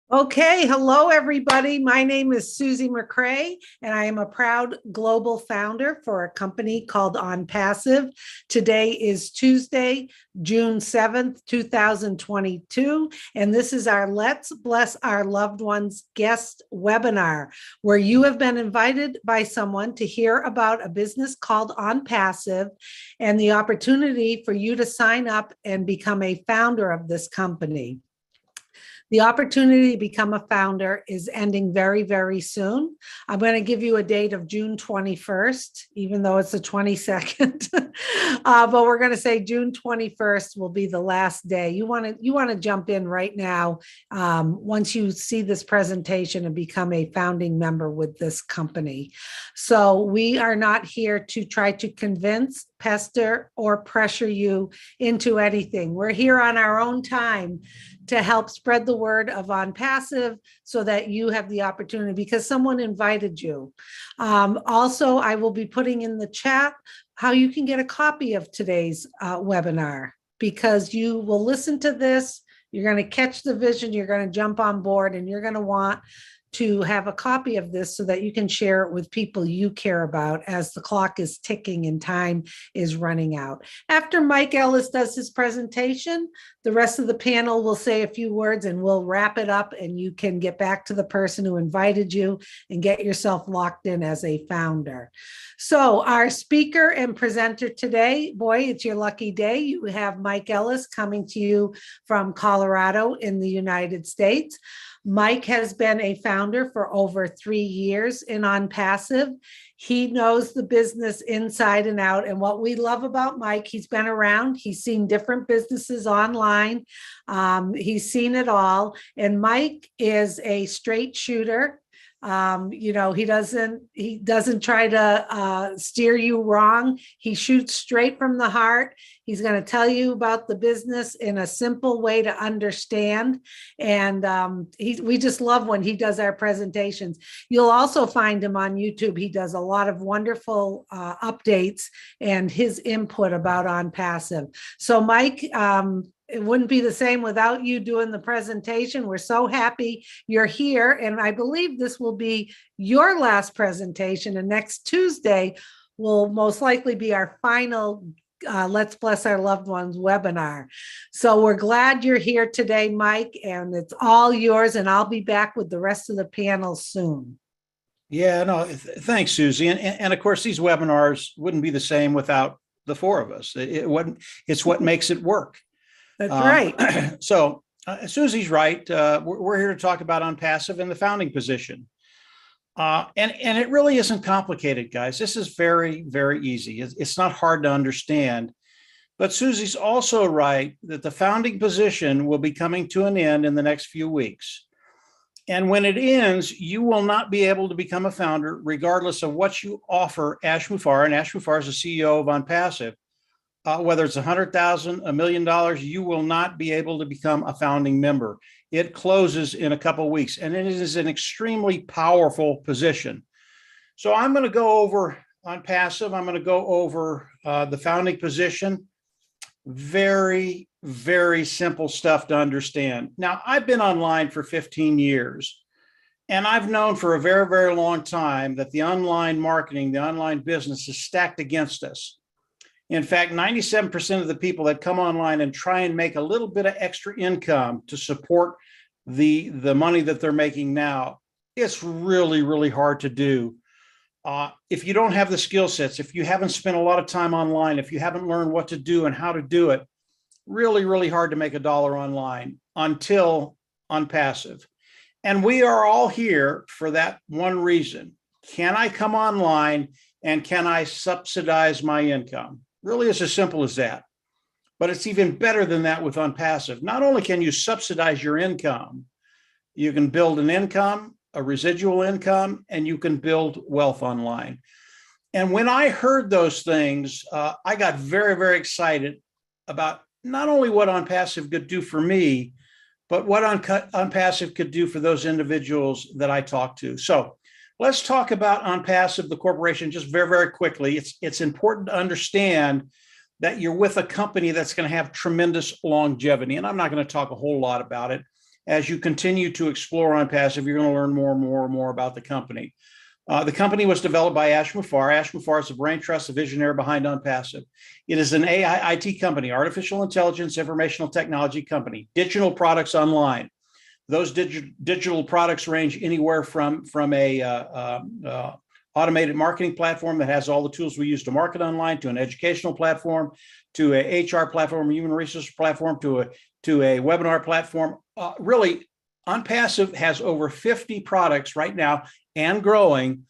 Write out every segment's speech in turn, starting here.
Okay, hello everybody. My name is Susie McCrae, and I am a proud global founder for a company called OnPassive. Today is Tuesday, June 7th, 2022, and this is our Let's Bless Our Loved Ones guest webinar, where you have been invited by someone to hear about a business called OnPassive and the opportunity for you to sign up and become a founder of this company. The opportunity to become a founder is ending very, very soon. I'm going to give you a date of June 21st, even though it's the 22nd. But we're going to say June 21st will be the last day. You want to jump in right now once you see this presentation and become a founding member with this company. So we are not here to try to convince, pester, or pressure you into anything. We're here on our own time to help spread the word of OnPassive so that you have the opportunity because someone invited you. Also, I will be putting in the chat how you can get a copy of today's webinar, because you will listen to this, you're going to catch the vision, you're going to jump on board, and you're going to want to have a copy of this so that you can share it with people you care about as the clock is ticking and time is running out. After Mike Ellis does his presentation, the rest of the panel will say a few words and we'll wrap it up, and you can get back to the person who invited you and get yourself locked in as a founder. So our speaker and presenter today, boy, it's your lucky day. You have Mike Ellis coming to you from Colorado in the United States. Mike has been a founder for over 3 years in OnPassive. He knows the business inside and out. And what we love about Mike, he's been around, he's seen different businesses online. He's seen it all. And Mike is a straight shooter. He doesn't try to steer you wrong. He shoots straight from the heart. He's going to tell you about the business in a simple way to understand. And we just love when he does our presentations. You'll also find him on YouTube. He does a lot of wonderful updates and his input about OnPassive. So Mike, it wouldn't be the same without you doing the presentation. We're so happy you're here. And I believe this will be your last presentation. And next Tuesday will most likely be our final Let's Bless Our Loved Ones webinar. So we're glad you're here today, Mike, and it's all yours. And I'll be back with the rest of the panel soon. Yeah, no, thanks, Susie. And of course, these webinars wouldn't be the same without the four of us. It's what makes it work. That's right. So Susie's right. We're here to talk about OnPassive and the founding position. And it really isn't complicated, guys. This is very, very easy. It's not hard to understand. But Susie's also right that the founding position will be coming to an end in the next few weeks. And when it ends, you will not be able to become a founder regardless of what you offer Ash Mufareh. And Ash Mufareh is the CEO of OnPassive. Whether it's $100,000, $1 million, you will not be able to become a founding member. It closes in a couple of weeks, and it is an extremely powerful position. So I'm going to go over OnPassive. I'm going to go over the founding position. Very, very simple stuff to understand. Now, I've been online for 15 years, and I've known for a very, very long time that the online marketing, the online business is stacked against us. In fact, 97% of the people that come online and try and make a little bit of extra income to support the money that they're making now, it's really, really hard to do. If you don't have the skill sets, if you haven't spent a lot of time online, if you haven't learned what to do and how to do it, really, really hard to make a dollar online until OnPassive. And we are all here for that one reason. Can I come online and can I subsidize my income? Really, it's as simple as that. But it's even better than that with OnPassive. Not only can you subsidize your income, you can build an income, a residual income, and you can build wealth online. And when I heard those things, I got very, very excited about not only what OnPassive could do for me, but what OnPassive could do for those individuals that I talked to. So let's talk about OnPassive, the corporation, just very, very quickly. It's important to understand that you're with a company that's going to have tremendous longevity. And I'm not going to talk a whole lot about it. as you continue to explore ONPASSIVE, you're going to learn more and more and more about the company. The company was developed by Ash Muffar. Ash Muffar is the brain trust, the visionary behind ONPASSIVE. It is an AI IT company, artificial intelligence, informational technology company, digital products online. Those digital products range anywhere from a automated marketing platform that has all the tools we use to market online, to an educational platform, to a HR platform, human resource platform, to a webinar platform. Really, ONPASSIVE has over 50 products right now and growing,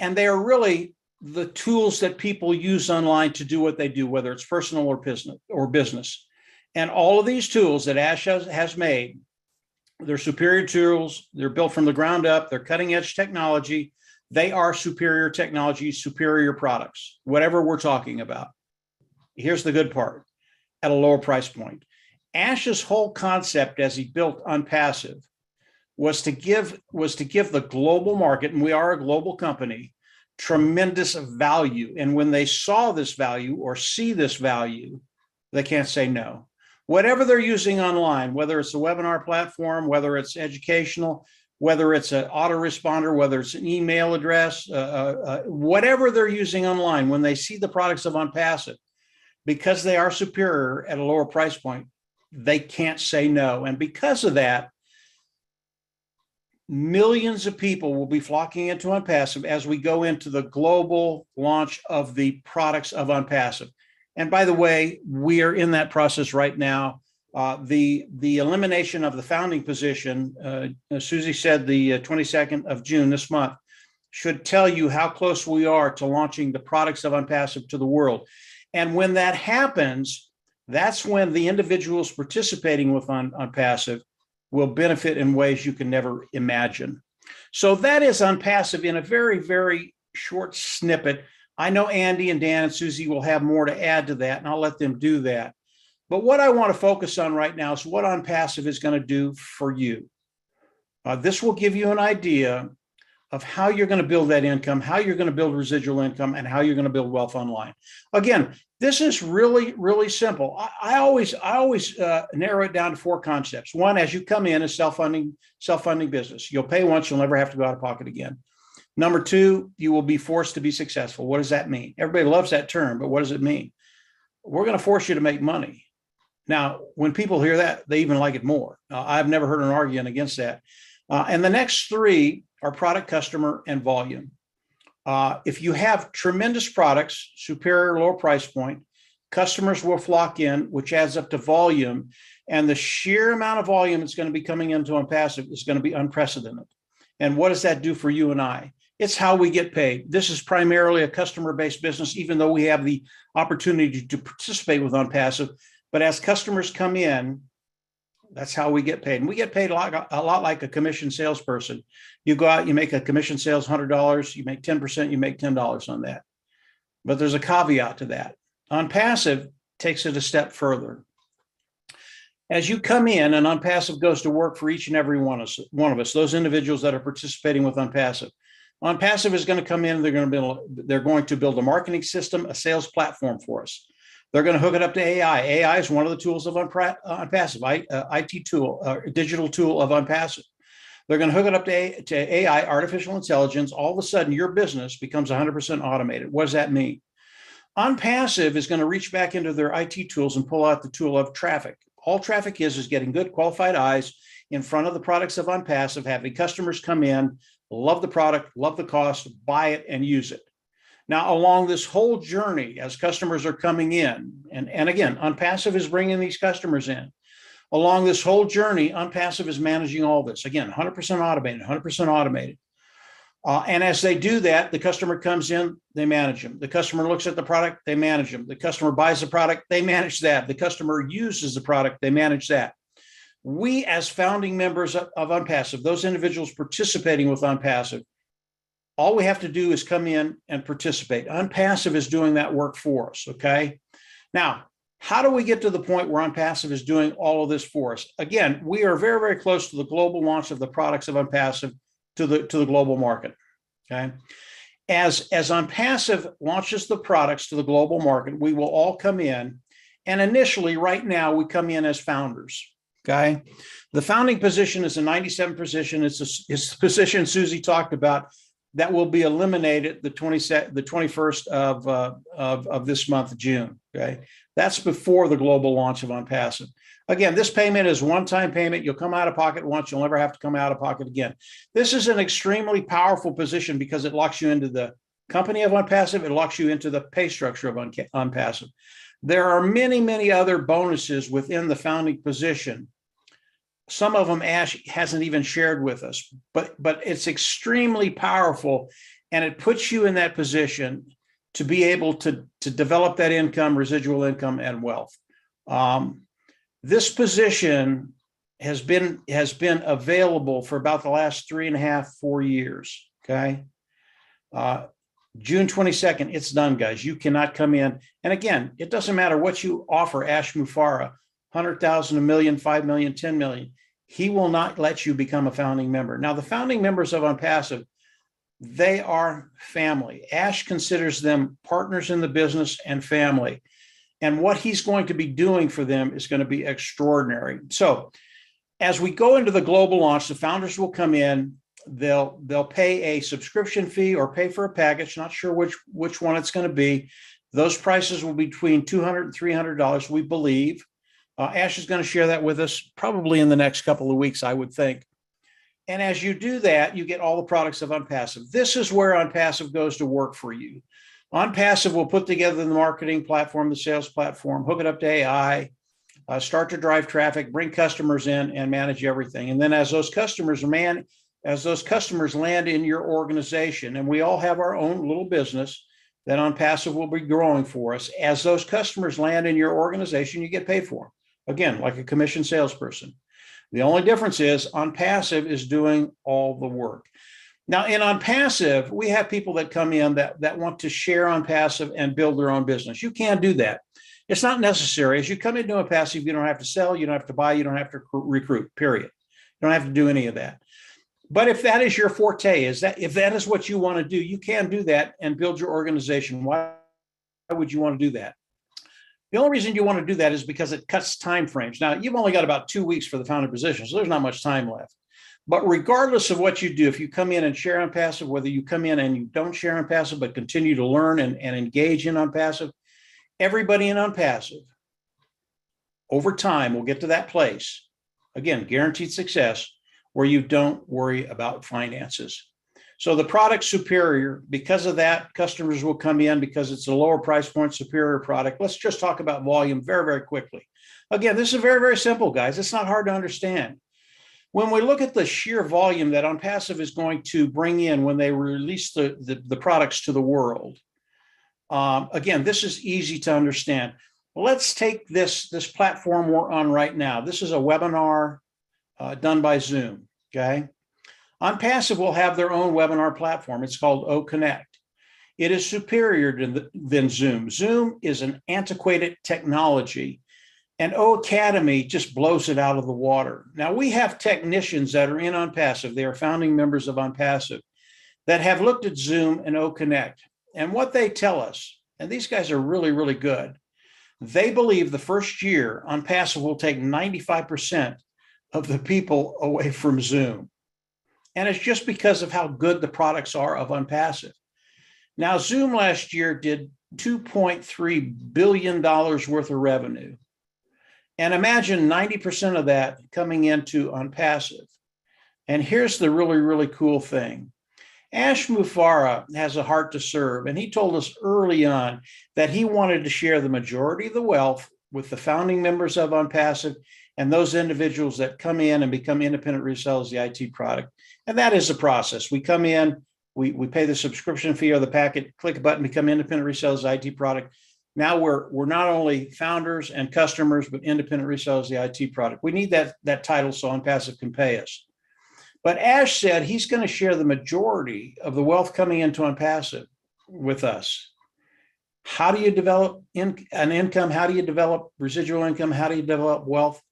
and they are really the tools that people use online to do what they do, whether it's personal or business. And all of these tools that Ash has made, they're superior tools. They're built from the ground up. They're cutting edge technology. They are superior technology, superior products, whatever we're talking about. Here's the good part: at a lower price point. Ash's whole concept as he built ONPASSIVE was to give the global market, and we are a global company, tremendous value. And when they saw this value or see this value, they can't say no. Whatever they're using online, whether it's a webinar platform, whether it's educational, whether it's an autoresponder, whether it's an email address, whatever they're using online, when they see the products of ONPASSIVE, because they are superior at a lower price point, they can't say no. And because of that, millions of people will be flocking into ONPASSIVE as we go into the global launch of the products of ONPASSIVE. And by the way, we are in that process right now. The elimination of the founding position, Susie said the 22nd of June this month, should tell you how close we are to launching the products of ONPASSIVE to the world. And when that happens, that's when the individuals participating with ONPASSIVE will benefit in ways you can never imagine. So that is ONPASSIVE in a very, very short snippet. I know Andy and Dan and Susie will have more to add to that, and I'll let them do that. But what I want to focus on right now is what ONPASSIVE is going to do for you. This will give you an idea of how you're going to build that income, how you're going to build residual income, and how you're going to build wealth online. Again, this is really, really simple. I always narrow it down to 4 concepts. One, as you come in, is self-funding business. You'll pay once, you'll never have to go out of pocket again. Number 2, you will be forced to be successful. What does that mean? Everybody loves that term, but what does it mean? We're going to force you to make money. Now, when people hear that, they even like it more. I've never heard an argument against that. And the next 3 are product, customer, and volume. If you have tremendous products, superior lower price point, customers will flock in, which adds up to volume. And the sheer amount of volume that's going to be coming into ONPASSIVE is going to be unprecedented. And what does that do for you and I? It's how we get paid. This is primarily a customer-based business, even though we have the opportunity to participate with ONPASSIVE. But as customers come in, that's how we get paid. And we get paid a lot like a commission salesperson. You go out, you make a commission sales $100, you make 10%, you make $10 on that. But there's a caveat to that. ONPASSIVE takes it a step further. As you come in, and ONPASSIVE goes to work for each and every one of us, those individuals that are participating with ONPASSIVE. ONPASSIVE is going to come in, they're going to build a marketing system, a sales platform for us. They're going to hook it up to AI. AI is one of the tools of ONPASSIVE, IT tool, digital tool of ONPASSIVE. They're going to hook it up to AI, artificial intelligence. All of a sudden, your business becomes 100% automated. What does that mean? ONPASSIVE is going to reach back into their IT tools and pull out the tool of traffic. All traffic is getting good, qualified eyes in front of the products of ONPASSIVE, having customers come in, love the product, love the cost, buy it, and use it. Now, along this whole journey, as customers are coming in, and again, ONPASSIVE is bringing these customers in. Along this whole journey, ONPASSIVE is managing all this. Again, 100% automated, 100% automated. And as they do that, the customer comes in, they manage them. The customer looks at the product, they manage them. The customer buys the product, they manage that. The customer uses the product, they manage that. We, as founding members of ONPASSIVE, those individuals participating with ONPASSIVE, all we have to do is come in and participate. ONPASSIVE is doing that work for us, okay? Now, how do we get to the point where ONPASSIVE is doing all of this for us? Again, we are very, very close to the global launch of the products of ONPASSIVE to the global market, okay? As ONPASSIVE launches the products to the global market, we will all come in, and initially, right now, we come in as founders. Okay. The founding position is a 97 position. It's the position Susie talked about that will be eliminated the 21st of this month, June. Okay. That's before the global launch of ONPASSIVE. Again, this payment is one-time payment. You'll come out of pocket once. You'll never have to come out of pocket again. This is an extremely powerful position because it locks you into the company of ONPASSIVE. It locks you into the pay structure of ONPASSIVE. There are many, many other bonuses within the founding position. Some of them Ash hasn't even shared with us, but it's extremely powerful, and it puts you in that position to be able to develop that income, residual income, and wealth. This position has been available for about the last 3.5, 4 years. Okay. June 22nd, it's done, guys. You cannot come in. And again, it doesn't matter what you offer Ash Mufareh, 100,000, 1 million, 5 million, 10 million. He will not let you become a founding member. Now, the founding members of ONPASSIVE, they are family. Ash considers them partners in the business and family. And what he's going to be doing for them is going to be extraordinary. So as we go into the global launch, the founders will come in. They'll pay a subscription fee or pay for a package. Not sure which one it's going to be. Those prices will be between $200 and $300, we believe. Ash is going to share that with us probably in the next couple of weeks, I would think. And as you do that, you get all the products of ONPASSIVE. This is where ONPASSIVE goes to work for you. ONPASSIVE will put together the marketing platform, the sales platform, hook it up to AI, start to drive traffic, bring customers in, and manage everything. And then as those customers land in your organization, and we all have our own little business that ONPASSIVE will be growing for us, as those customers land in your organization, you get paid for them. Again, like a commission salesperson. The only difference is ONPASSIVE is doing all the work. Now, in ONPASSIVE, we have people that come in that want to share ONPASSIVE and build their own business. You can't do that. It's not necessary. As you come into ONPASSIVE, you don't have to sell, you don't have to buy, you don't have to recruit, period. You don't have to do any of that. But if that is your forte, if that is what you want to do, you can do that and build your organization. Why would you want to do that? The only reason you want to do that is because it cuts time frames. Now, you've only got about 2 weeks for the founder position, so there's not much time left. But regardless of what you do, if you come in and share ONPASSIVE, whether you come in and you don't share ONPASSIVE, but continue to learn and engage in ONPASSIVE, everybody in ONPASSIVE over time will get to that place, again, guaranteed success, where you don't worry about finances. So the product's superior. Because of that, customers will come in because it's a lower price point, superior product. Let's just talk about volume very, very quickly. Again, this is very, very simple, guys. It's not hard to understand. When we look at the sheer volume that ONPASSIVE is going to bring in when they release the products to the world, again, this is easy to understand. Let's take this platform we're on right now. This is a webinar done by Zoom, okay? ONPASSIVE will have their own webinar platform. It's called OConnect. It is superior than Zoom. Zoom is an antiquated technology, and O Academy just blows it out of the water. Now, we have technicians that are in ONPASSIVE. They are founding members of ONPASSIVE that have looked at Zoom and OConnect. And what they tell us, and these guys are really, really good, they believe the first year ONPASSIVE will take 95% of the people away from Zoom. And it's just because of how good the products are of ONPASSIVE. Now, Zoom last year did $2.3 billion worth of revenue. And imagine 90% of that coming into ONPASSIVE. And here's the really, really cool thing. Ash Mufareh has a heart to serve, and he told us early on that he wanted to share the majority of the wealth with the founding members of ONPASSIVE and those individuals that come in and become independent resellers of the IT product. And that is a process. We come in, we pay the subscription fee or the packet, click a button, become independent resellers of the IT product. Now we're not only founders and customers, but independent resellers of the IT product. We need that title so ONPASSIVE can pay us. But Ash said he's going to share the majority of the wealth coming into ONPASSIVE with us. How do you develop an income? How do you develop residual income? How do you develop wealth?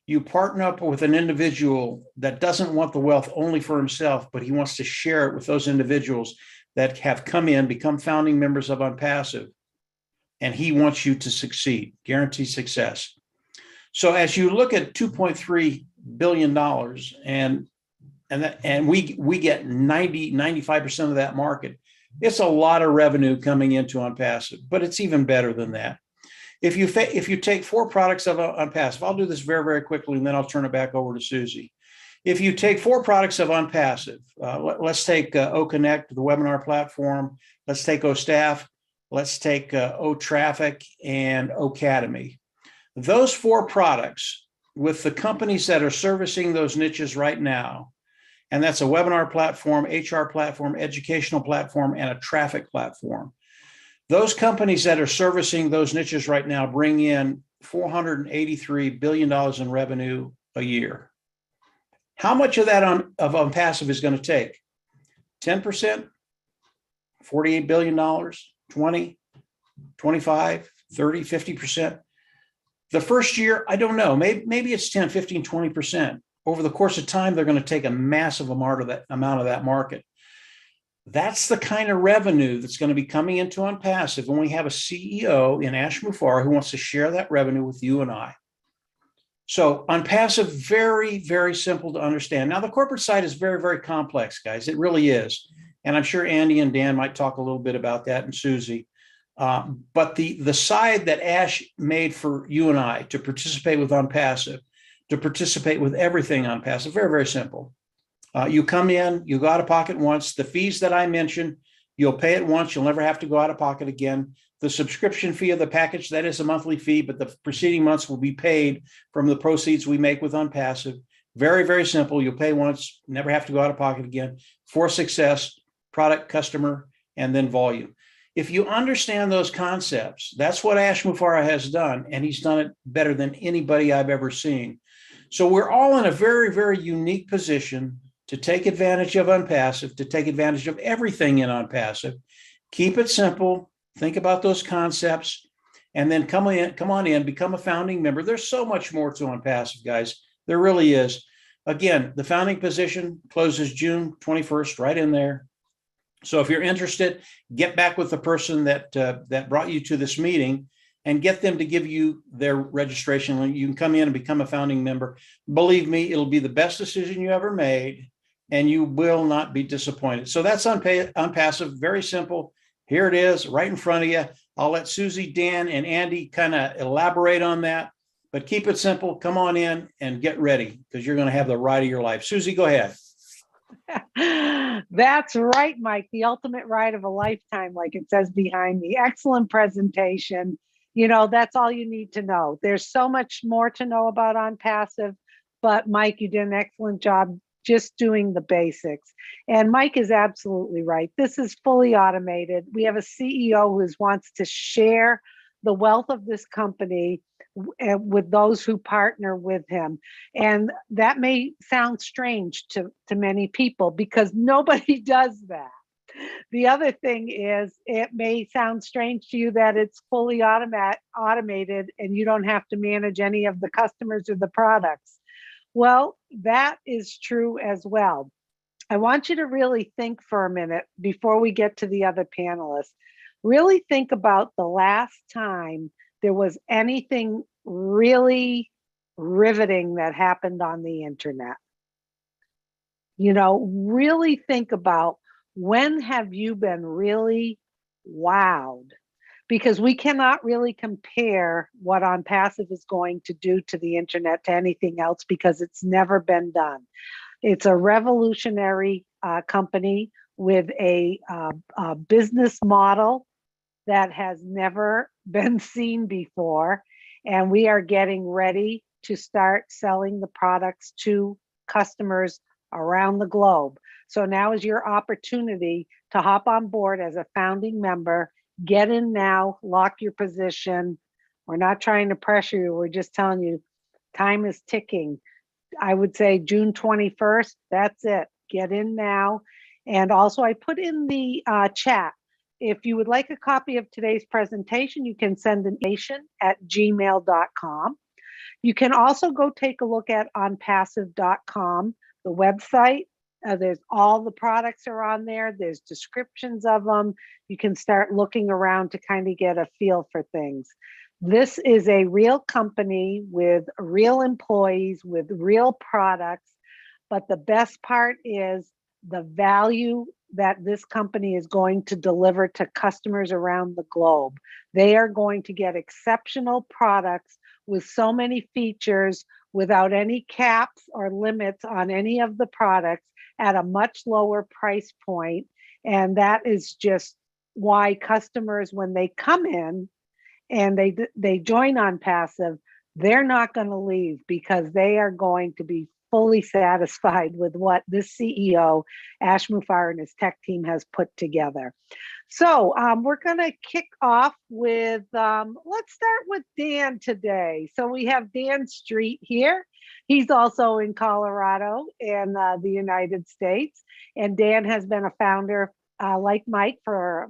You partner up with an individual that doesn't want the wealth only for himself, but he wants to share it with those individuals that have come in, become founding members of ONPASSIVE, and he wants you to succeed, guaranteed success. So as you look at $2.3 billion and we get 95% of that market, it's a lot of revenue coming into ONPASSIVE, but it's even better than that. If you take 4 products of ONPASSIVE, I'll do this very, very quickly, and then I'll turn it back over to Susie. If you take 4 products of ONPASSIVE, let's take OConnect, the webinar platform. Let's take OStaff. Let's take OTraffic and OCademy. Those 4 products with the companies that are servicing those niches right now, and that's a webinar platform, HR platform, educational platform, and a traffic platform. Those companies that are servicing those niches right now bring in $483 billion in revenue a year. How much of that of ONPASSIVE is going to take? 10%? $48 billion? 20, 25, 30, 50%? The first year, I don't know. Maybe it's 10, 15, 20%. Over the course of time, they're going to take a massive amount of that market. That's the kind of revenue that's going to be coming into ONPASSIVE when we have a CEO in Ash Mufareh who wants to share that revenue with you and I. So ONPASSIVE, very, very simple to understand. Now, the corporate side is very, very complex, guys. It really is. And I'm sure Andy and Dan might talk a little bit about that, and Susie. But the side that Ash made for you and I to participate with ONPASSIVE, to participate with everything ONPASSIVE, very, very simple. You come in, you go out of pocket once. The fees that I mentioned, you'll pay it once. You'll never have to go out of pocket again. The subscription fee of the package, that is a monthly fee, but the preceding months will be paid from the proceeds we make with ONPASSIVE. Very, very simple. You'll pay once, never have to go out of pocket again. For success, product, customer, and then volume. If you understand those concepts, that's what Ash Mufareh has done, and he's done it better than anybody I've ever seen. So we're all in a very, very unique position to take advantage of ONPASSIVE, to take advantage of everything in ONPASSIVE. Keep it simple. Think about those concepts, and then come on in, become a founding member. There's so much more to ONPASSIVE, guys. There really is. Again, the founding position closes June 21st, right in there. So if you're interested, get back with the person that brought you to this meeting and get them to give you their registration link. You can come in and become a founding member. Believe me, it'll be the best decision you ever made, and you will not be disappointed. So that's ONPASSIVE, very simple. Here it is, right in front of you. I'll let Susie, Dan, and Andy kind of elaborate on that, but keep it simple. Come on in and get ready, because you're going to have the ride of your life. Susie, go ahead. That's right, Mike. The ultimate ride of a lifetime, like it says behind me. Excellent presentation. You know, that's all you need to know. There's so much more to know about ONPASSIVE, but Mike, you did an excellent job just doing the basics. And Mike is absolutely right. This is fully automated. We have a CEO who wants to share the wealth of this company with those who partner with him. And that may sound strange to many people because nobody does that. The other thing is, it may sound strange to you that it's fully automated and you don't have to manage any of the customers or the products. Well, that is true as well. I want you to really think for a minute before we get to the other panelists. Really think about the last time there was anything really riveting that happened on the internet. You know, really think about, when have you been really wowed? Because we cannot really compare what ONPASSIVE is going to do to the internet to anything else, because it's never been done. It's a revolutionary company with a business model that has never been seen before. And we are getting ready to start selling the products to customers around the globe. So now is your opportunity to hop on board as a founding member. Get in now, lock your position. We're not trying to pressure you. We're just telling you time is ticking. I would say June 21st, that's it. Get in now. And also, I put in the chat, if you would like a copy of today's presentation, you can send an gmail.com. You can also go take a look at onpassive.com, the website. There's all the products are on there. There's descriptions of them. You can start looking around to kind of get a feel for things. This is a real company with real employees, with real products. But the best part is the value that this company is going to deliver to customers around the globe. They are going to get exceptional products with so many features without any caps or limits on any of the products at a much lower price point. And that is just why customers, when they come in and they join OnPassive, they're not going to leave because they are going to be fully satisfied with what this CEO, Ash Mufareh, and his tech team has put together. So we're going to kick off with, let's start with Dan today. So we have Dan Street here. He's also in Colorado in the United States. And Dan has been a founder like Mike for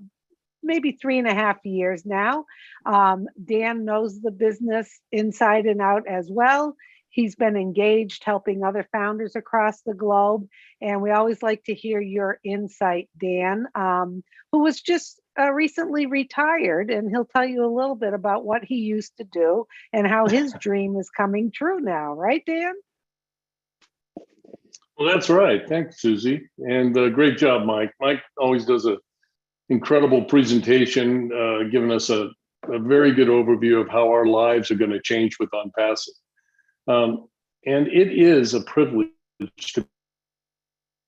maybe 3.5 years now. Dan knows the business inside and out as well. He's been engaged helping other founders across the globe. And we always like to hear your insight, Dan, who was just recently retired. And he'll tell you a little bit about what he used to do and how his dream is coming true now. Right, Dan? Well, that's right. Thanks, Susie. And great job, Mike. Mike always does an incredible presentation, giving us a very good overview of how our lives are going to change with OnPassive. And it is a privilege to be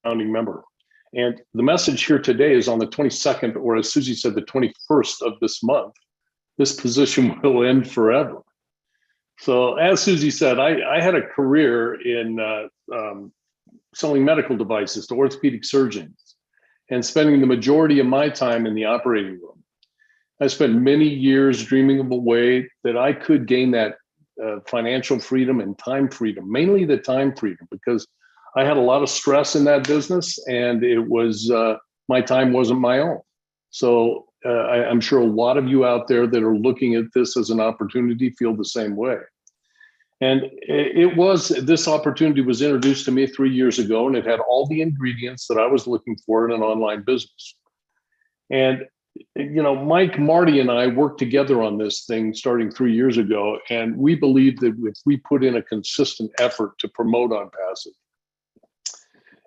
a founding member. And the message here today is on the 22nd, or as Susie said, the 21st of this month, this position will end forever. So as Susie said, I had a career in selling medical devices to orthopedic surgeons and spending the majority of my time in the operating room. I spent many years dreaming of a way that I could gain that financial freedom and time freedom, mainly the time freedom, because I had a lot of stress in that business and it was, my time wasn't my own. So I'm sure a lot of you out there that are looking at this as an opportunity feel the same way. And this opportunity was introduced to me 3 years ago, and it had all the ingredients that I was looking for in an online business. And Mike, Marty, and I worked together on this thing starting 3 years ago, and we believe that if we put in a consistent effort to promote OnPassive,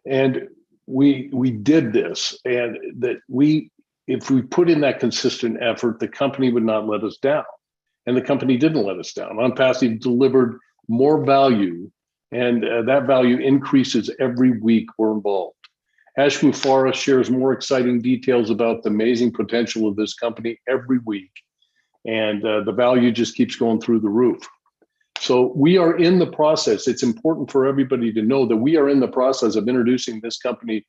and we did this, and that if we put in that consistent effort, the company would not let us down, and the company didn't let us down. OnPassive delivered more value, and that value increases every week we're involved. Ash Mufareh shares more exciting details about the amazing potential of this company every week. And the value just keeps going through the roof. So we are in the process. It's important for everybody to know that we are in the process of introducing this company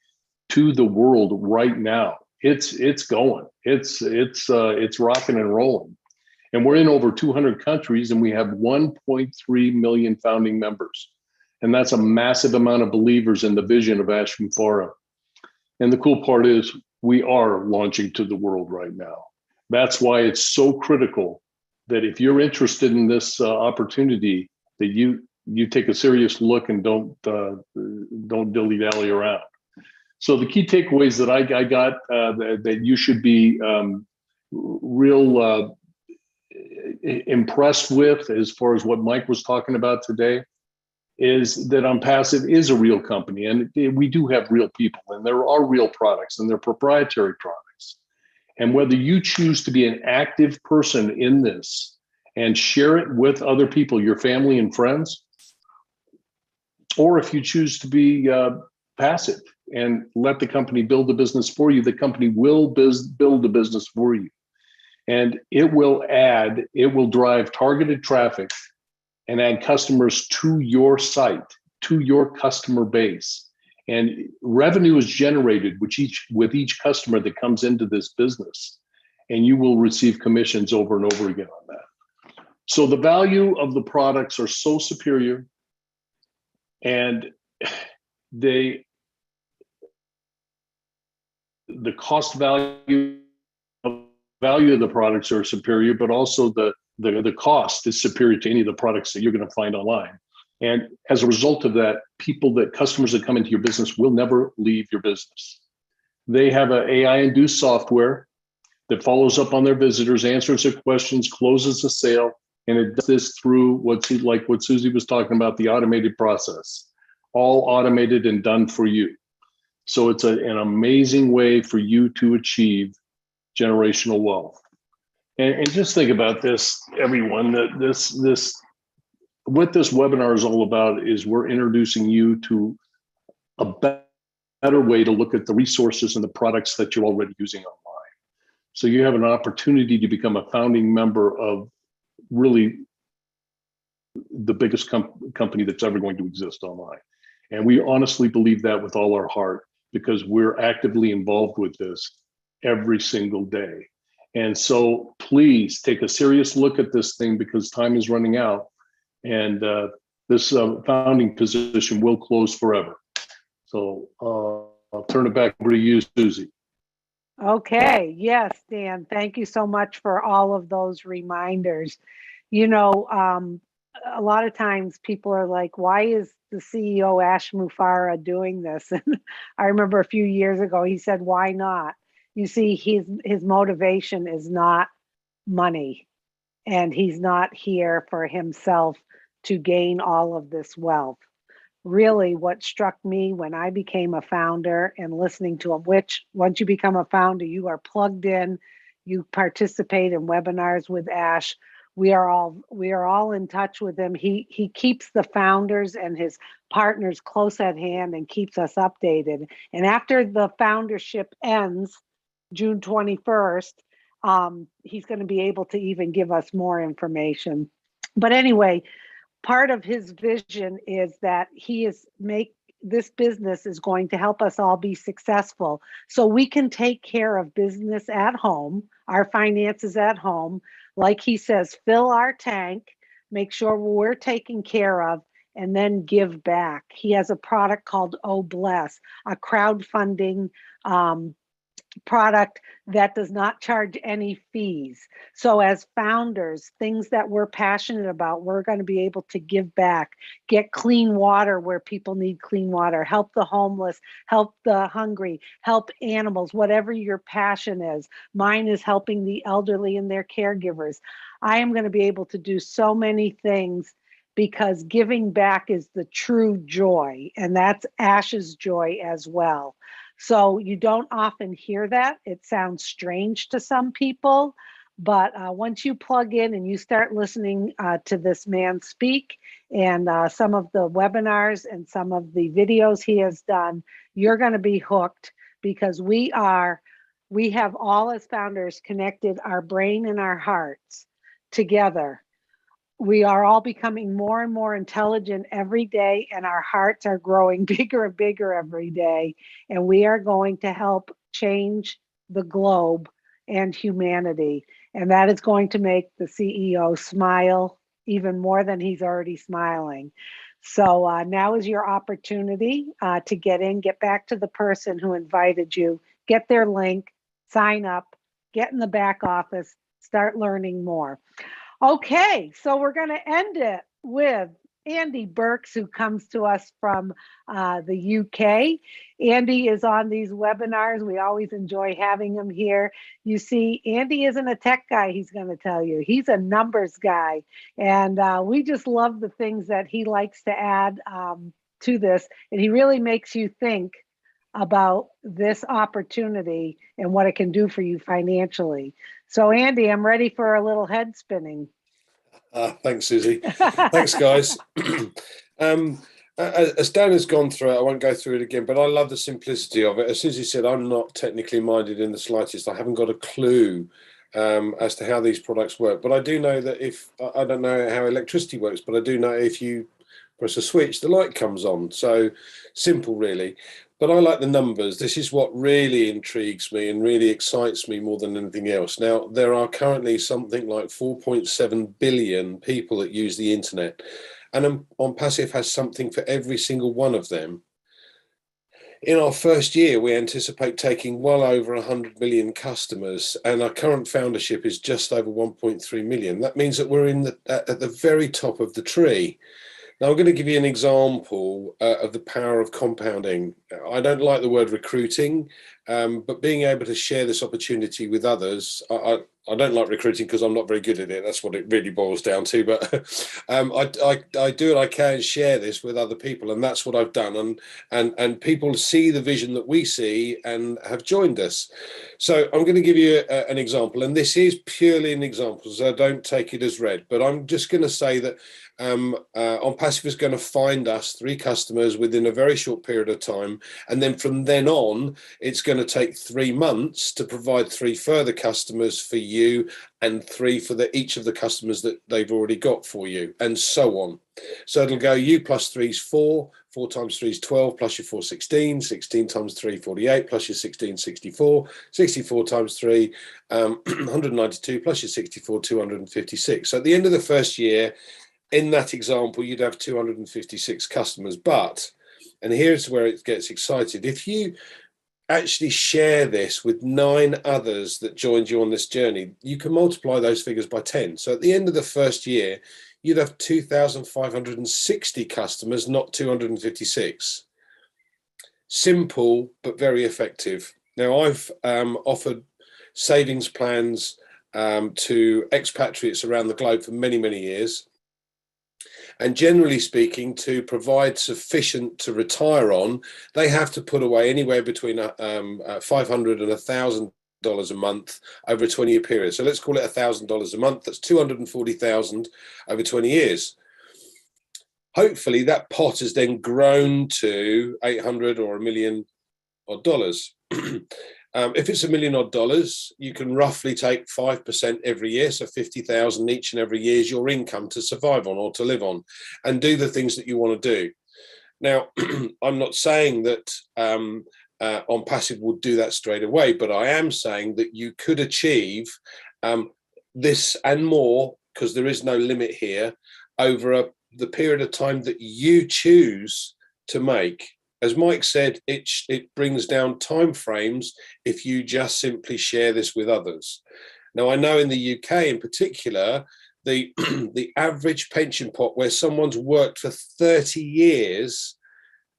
to the world right now. It's going. It's rocking and rolling. And we're in over 200 countries, and we have 1.3 million founding members. And that's a massive amount of believers in the vision of Ash Mufareh. And the cool part is we are launching to the world right now. That's why it's so critical that if you're interested in this opportunity, that you take a serious look and don't dilly-dally around. So the key takeaways that I got that you should be real impressed with, as far as what Mike was talking about today, is that OnPassive is a real company, and we do have real people, and there are real products, and they're proprietary products. And whether you choose to be an active person in this and share it with other people, your family and friends, or if you choose to be passive and let the company build the business for you, the company will build the business for you. And it will drive targeted traffic and add customers to your site, to your customer base. And revenue is generated with each customer that comes into this business. And you will receive commissions over and over again on that. So the value of the products are so superior, and the cost value of the products are superior, but also the cost is superior to any of the products that you're going to find online. And as a result of that, customers that come into your business will never leave your business. They have an AI-induced software that follows up on their visitors, answers their questions, closes the sale. And it does this through what Susie was talking about, the automated process, all automated and done for you. So it's an amazing way for you to achieve generational wealth. And just think about this, everyone, that what this webinar is all about is we're introducing you to a better way to look at the resources and the products that you're already using online. So you have an opportunity to become a founding member of really the biggest company that's ever going to exist online. And we honestly believe that with all our heart, because we're actively involved with this every single day. And so please take a serious look at this thing, because time is running out, and this founding position will close forever. So I'll turn it back over to you, Susie. Okay. Yes, Dan, thank you so much for all of those reminders. You know, a lot of times people are like, why is the CEO Ash Mufareh doing this? And I remember a few years ago, he said, why not? You see, his motivation is not money, and he's not here for himself to gain all of this wealth. Really, what struck me when I became a founder and listening to him, which once you become a founder, you are plugged in, you participate in webinars with Ash. We are all in touch with him. He keeps the founders and his partners close at hand and keeps us updated. And after the foundership ends, June 21st, he's going to be able to even give us more information. But anyway, part of his vision is that this business is going to help us all be successful, so we can take care of business at home, our finances at home. Like he says, fill our tank, make sure we're taken care of, and then give back. He has a product called Oh Bless, a crowdfunding product that does not charge any fees. So as founders, things that we're passionate about, we're going to be able to give back, get clean water where people need clean water, help the homeless, help the hungry, help animals, whatever your passion is. Mine is helping the elderly and their caregivers. I am going to be able to do so many things, because giving back is the true joy, and that's Ash's joy as well. So you don't often hear that. It sounds strange to some people, but once you plug in and you start listening to this man speak, and some of the webinars and some of the videos he has done, you're going to be hooked, because we have all, as founders, connected our brain and our hearts together. We are all becoming more and more intelligent every day, and our hearts are growing bigger and bigger every day. And we are going to help change the globe and humanity. And that is going to make the CEO smile even more than he's already smiling. So now is your opportunity to get back to the person who invited you, get their link, sign up, get in the back office, start learning more. Okay, so we're going to end it with Andy Burks, who comes to us from the UK. Andy is on these webinars. We always enjoy having him here. You see, Andy isn't a tech guy, he's going to tell you. He's a numbers guy. And we just love the things that he likes to add to this. And he really makes you think about this opportunity and what it can do for you financially. So Andy, I'm ready for a little head spinning. Thanks, Susie. Thanks, guys. As Dan has gone through it, I won't go through it again, but I love the simplicity of it. As Susie said, I'm not technically minded in the slightest. I haven't got a clue as to how these products work. But I do know that I don't know how electricity works, but I do know if you press a switch, the light comes on. So simple, really. But I like the numbers. This is what really intrigues me and really excites me more than anything else. Now, there are currently something like 4.7 billion people that use the internet. And ONPASSIVE has something for every single one of them. In our first year, we anticipate taking well over 100 million customers, and our current foundership is just over 1.3 million. That means that we're at the very top of the tree. Now, I'm going to give you an example of the power of compounding. I don't like the word recruiting, but being able to share this opportunity with others, I don't like recruiting because I'm not very good at it. That's what it really boils down to. But I do it. I can share this with other people, and that's what I've done. And people see the vision that we see and have joined us. So I'm going to give you an example, and this is purely an example, so don't take it as read. But I'm just going to say that ONPASSIVE is going to find us 3 customers within a very short period of time, and then from then on, it's going to take 3 months to provide 3 further customers for you, and 3 for each of the customers that they've already got for you, and so on. So it'll go you plus 3 is 4, 4 times 3 is 12, plus your 4, 16, 16 times 3, 48, plus your 16, 64, 64 times 3, 192, plus your 64, 256. So at the end of the first year, in that example, you'd have 256 customers. But, and here's where it gets excited, if you actually share this with 9 others that joined you on this journey, you can multiply those figures by 10. So at the end of the first year, you'd have 2,560 customers, not 256. Simple, but very effective. Now, I've offered savings plans to expatriates around the globe for many, many years. And generally speaking, to provide sufficient to retire on, they have to put away anywhere between $500 and $1,000 a month over a 20-year period. So let's call it $1,000 a month. That's $240,000 over 20 years. Hopefully, that pot has then grown to 800 or $1 million odd dollars. If it's $1 million odd dollars, you can roughly take 5% every year, so 50,000 each and every year is your income to survive on or to live on, and do the things that you want to do. Now, I'm not saying that ONPASSIVE will do that straight away, but I am saying that you could achieve this and more, because there is no limit here, over the period of time that you choose to make. As Mike said, it brings down time frames if you just simply share this with others. Now, I know in the UK in particular, the average pension pot where someone's worked for 30 years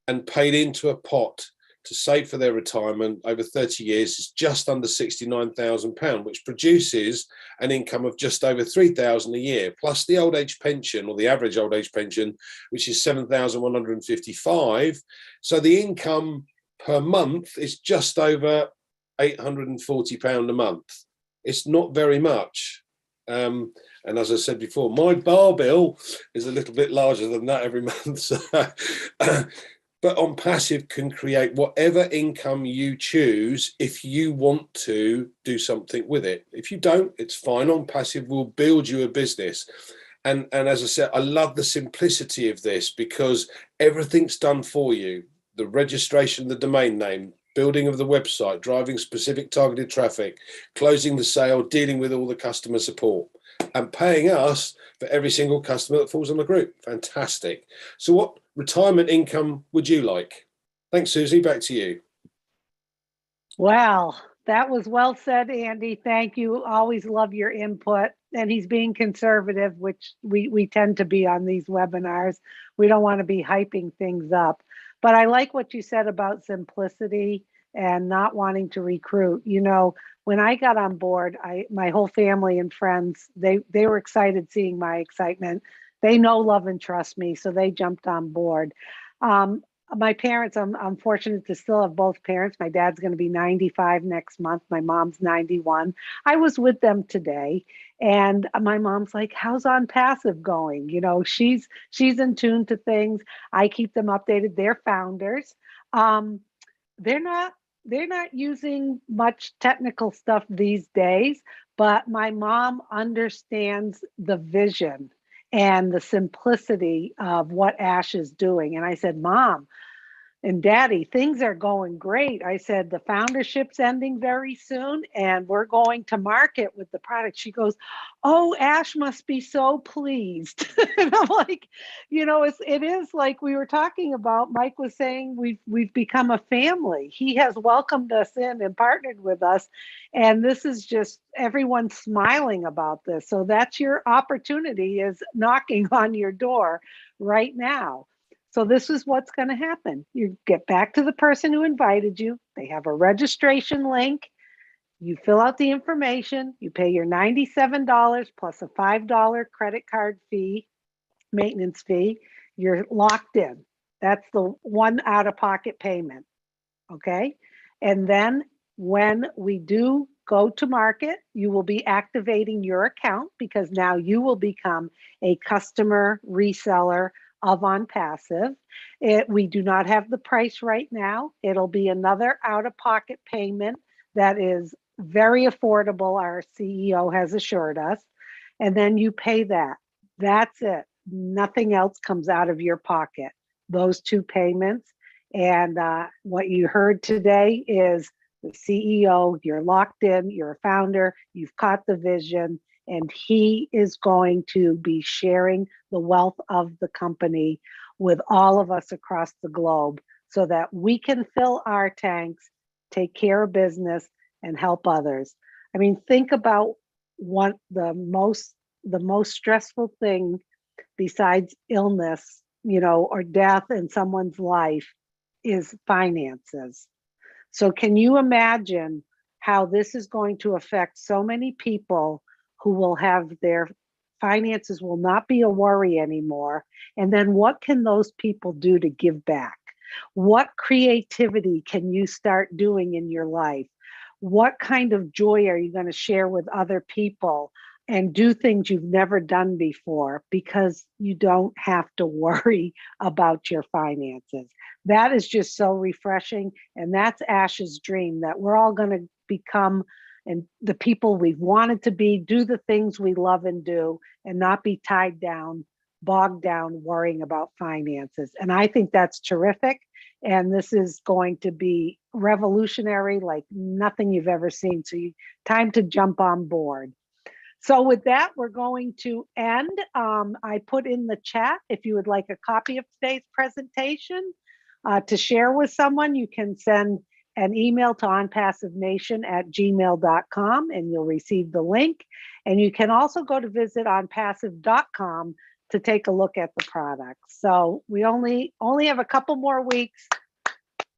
and paid into a pot to save for their retirement over 30 years is just under £69,000, which produces an income of just over £3,000 a year, plus the old age pension, or the average old age pension, which is £7,155. So the income per month is just over £840 a month. It's not very much. And as I said before, my bar bill is a little bit larger than that every month. So, but ONPASSIVE can create whatever income you choose if you want to do something with it. If you don't, it's fine. ONPASSIVE will build you a business. And as I said, I love the simplicity of this because everything's done for you. The registration, the domain name, building of the website, driving specific targeted traffic, closing the sale, dealing with all the customer support, and paying us for every single customer that falls on the group. Fantastic. So what retirement income would you like? Thanks, Susie. Back to you. Well, that was well said, Andy. Thank you. Always love your input. And he's being conservative, which we tend to be on these webinars. We don't want to be hyping things up. But I like what you said about simplicity and not wanting to recruit. You know, when I got on board, my whole family and friends, they were excited seeing my excitement. They know, love, and trust me, so they jumped on board. My parents, I'm fortunate to still have both parents. My dad's going to be 95 next month. My mom's 91. I was with them today, and my mom's like, "How's ONPASSIVE going?" You know, she's in tune to things. I keep them updated. They're founders. They're not using much technical stuff these days, but my mom understands the vision and the simplicity of what Ash is doing. And I said, "Mom and Daddy, things are going great." I said, "The foundership's ending very soon and we're going to market with the product." She goes, "Oh, Ash must be so pleased." And I'm like, you know, it is like we were talking about, Mike was saying, we've become a family. He has welcomed us in and partnered with us. And this is just everyone smiling about this. So that's your opportunity, is knocking on your door right now. So this is what's going to happen. You get back to the person who invited you. They have a registration link. You fill out the information. You pay your $97 plus a $5 credit card fee, maintenance fee. You're locked in. That's the one out-of-pocket payment. Okay. And then when we do go to market, you will be activating your account because now you will become a customer reseller of OnPassive. We do not have the price right now. It'll be another out-of-pocket payment that is very affordable, our CEO has assured us. And then you pay that. That's it. Nothing else comes out of your pocket. Those two payments. And what you heard today is the CEO, you're locked in, you're a founder, you've caught the vision, and he is going to be sharing the wealth of the company with all of us across the globe so that we can fill our tanks, take care of business, and help others. I mean, think about what the most stressful thing besides illness, or death in someone's life is finances. So can you imagine how this is going to affect so many people who will have their finances will not be a worry anymore? And then what can those people do to give back? What creativity can you start doing in your life? What kind of joy are you going to share with other people and do things you've never done before because you don't have to worry about your finances? That is just so refreshing. And that's Ash's dream, that we're all going to become and the people we've wanted to be, do the things we love and do, and not be tied down, bogged down, worrying about finances. And I think that's terrific. And this is going to be revolutionary, like nothing you've ever seen. So time to jump on board. So with that, we're going to end. I put in the chat, if you would like a copy of today's presentation to share with someone, you can send an email to onpassivenation@gmail.com and you'll receive the link. And you can also go to visit onpassive.com to take a look at the product. So we only have a couple more weeks.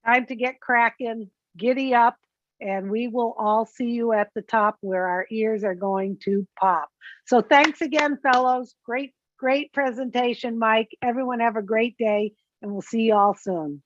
Time to get cracking, giddy up, and we will all see you at the top where our ears are going to pop. So thanks again, fellows. Great presentation, Mike. Everyone have a great day, and we'll see you all soon.